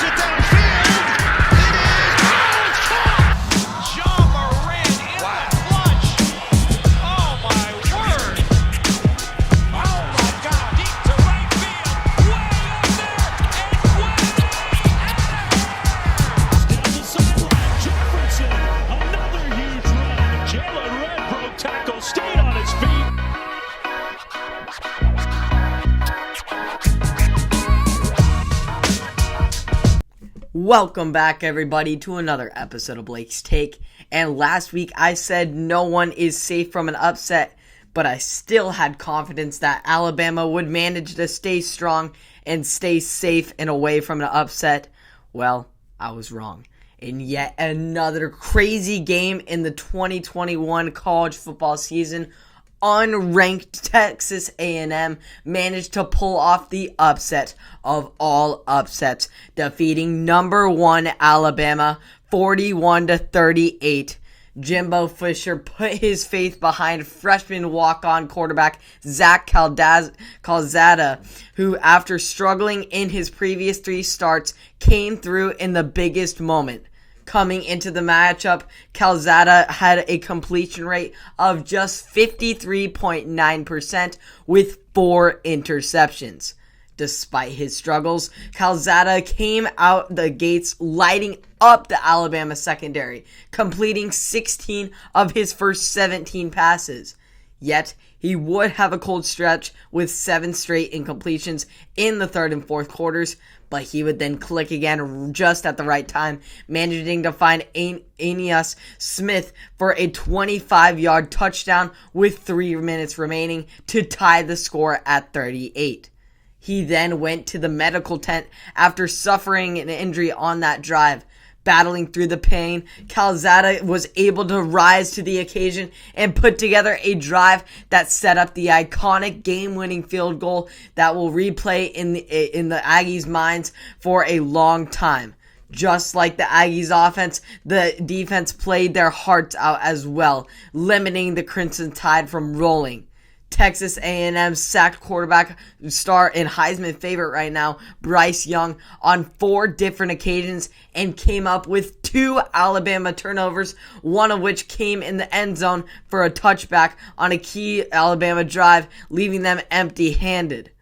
it downfield. It is. Oh, it's caught. John Moran in the clutch. Oh, my word. Oh, my God. Deep to right field. Way up there. And way down the sideline. Jefferson. Another huge run. Jalen Red broke tackle. Stayed on his feet. Welcome back, everybody, to another episode of Blake's Take. And last week I said no one is safe from an upset, but I still had confidence that Alabama would manage to stay strong and stay safe and away from an upset. Well, I was wrong. In yet another crazy game in the 2021 college football season, unranked Texas A&M managed to pull off the upset of all upsets, defeating number 1 Alabama 41-38. Jimbo Fisher put his faith behind freshman walk-on quarterback Zach Calzada, who, after struggling in his previous 3 starts, came through in the biggest moment. Coming into the matchup, Calzada had a completion rate of just 53.9% with 4 interceptions. Despite his struggles, Calzada came out the gates lighting up the Alabama secondary, completing 16 of his first 17 passes. Yet, he would have a cold stretch with 7 straight incompletions in the third and fourth quarters, but he would then click again just at the right time, managing to find Aeneas Smith for a 25-yard touchdown with 3 minutes remaining to tie the score at 38. He then went to the medical tent after suffering an injury on that drive. Battling through the pain, Calzada was able to rise to the occasion and put together a drive that set up the iconic game-winning field goal that will replay in the Aggies' minds for a long time. Just like the Aggies' offense, the defense played their hearts out as well, limiting the Crimson Tide from rolling. Texas A&M's sacked quarterback star and Heisman favorite right now, Bryce Young, on 4 different occasions and came up with 2 Alabama turnovers, one of which came in the end zone for a touchback on a key Alabama drive, leaving them empty-handed.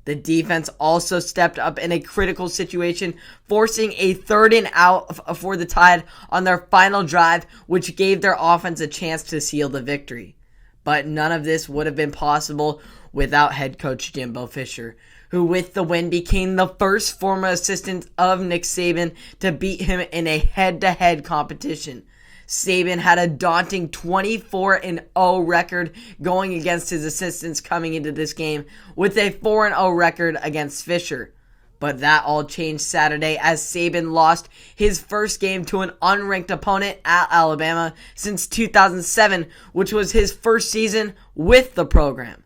The defense also stepped up in a critical situation, forcing a 3rd and out for the Tide on their final drive, which gave their offense a chance to seal the victory. But none of this would have been possible without head coach Jimbo Fisher, who with the win became the first former assistant of Nick Saban to beat him in a head-to-head competition. Saban had a daunting 24-0 record going against his assistants coming into this game, with a 4-0 record against Fisher. But that all changed Saturday as Saban lost his first game to an unranked opponent at Alabama since 2007, which was his first season with the program.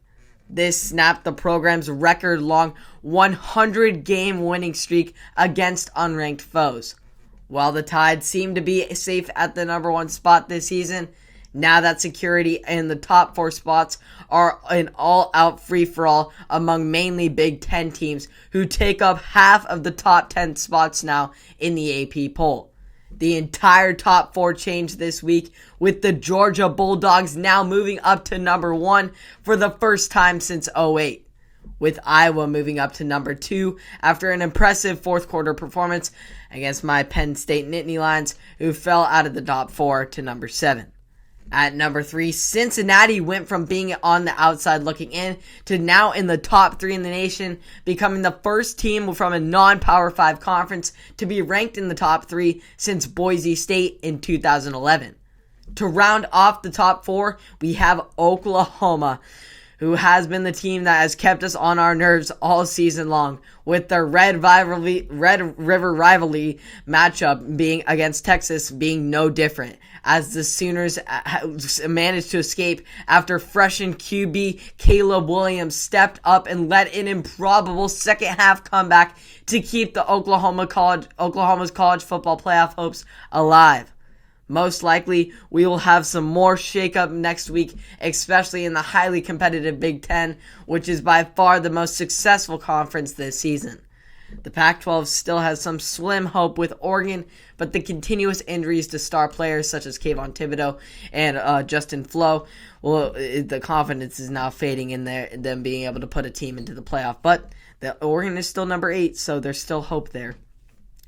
This snapped the program's record-long 100-game winning streak against unranked foes. While the Tide seemed to be safe at the number 1 spot this season, now that security and the top 4 spots are an all-out free-for-all among mainly Big Ten teams who take up half of the top 10 spots now in the AP poll. The entire top 4 changed this week, with the Georgia Bulldogs now moving up to number 1 for the first time since 2008, with Iowa moving up to number 2 after an impressive fourth quarter performance against my Penn State Nittany Lions, who fell out of the top 4 to number 7. At number 3, Cincinnati went from being on the outside looking in to now in the top 3 in the nation, becoming the first team from a non-Power 5 conference to be ranked in the top 3 since Boise State in 2011. To round off the top 4, we have Oklahoma, who has been the team that has kept us on our nerves all season long, with their Red River rivalry matchup being against Texas being no different, as the Sooners managed to escape after freshman QB Caleb Williams stepped up and led an improbable second half comeback to keep the Oklahoma's college football playoff hopes alive. Most likely, we will have some more shakeup next week, especially in the highly competitive Big Ten, which is by far the most successful conference this season. The Pac-12 still has some slim hope with Oregon, but the continuous injuries to star players such as Kayvon Thibodeau and Justin Flo, well, the confidence is now fading in them being able to put a team into the playoff. But the Oregon is still number 8, so there's still hope there.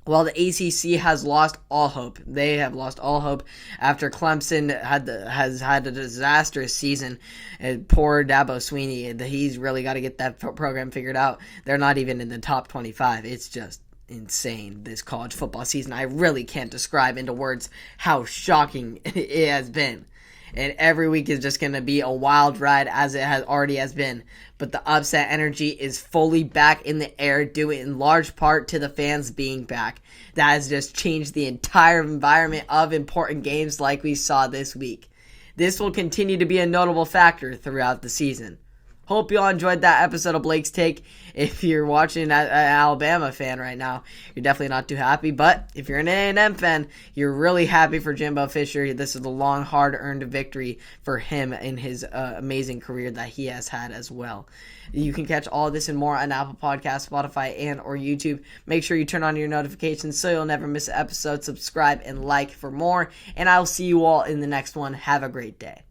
While the ACC has lost all hope, they have lost all hope after Clemson has had a disastrous season. And poor Dabo Swinney, he's really got to get that program figured out. They're not even in the top 25. It's just insane, this college football season. I really can't describe into words how shocking it has been. And every week is just going to be a wild ride as it has been. But the upset energy is fully back in the air, due in large part to the fans being back. That has just changed the entire environment of important games like we saw this week. This will continue to be a notable factor throughout the season. Hope you all enjoyed that episode of Blake's Take. If you're watching an Alabama fan right now, you're definitely not too happy. But if you're an A&M fan, you're really happy for Jimbo Fisher. This is a long, hard-earned victory for him in his amazing career that he has had as well. You can catch all of this and more on Apple Podcasts, Spotify, and or YouTube. Make sure you turn on your notifications so you'll never miss an episode. Subscribe and like for more. And I'll see you all in the next one. Have a great day.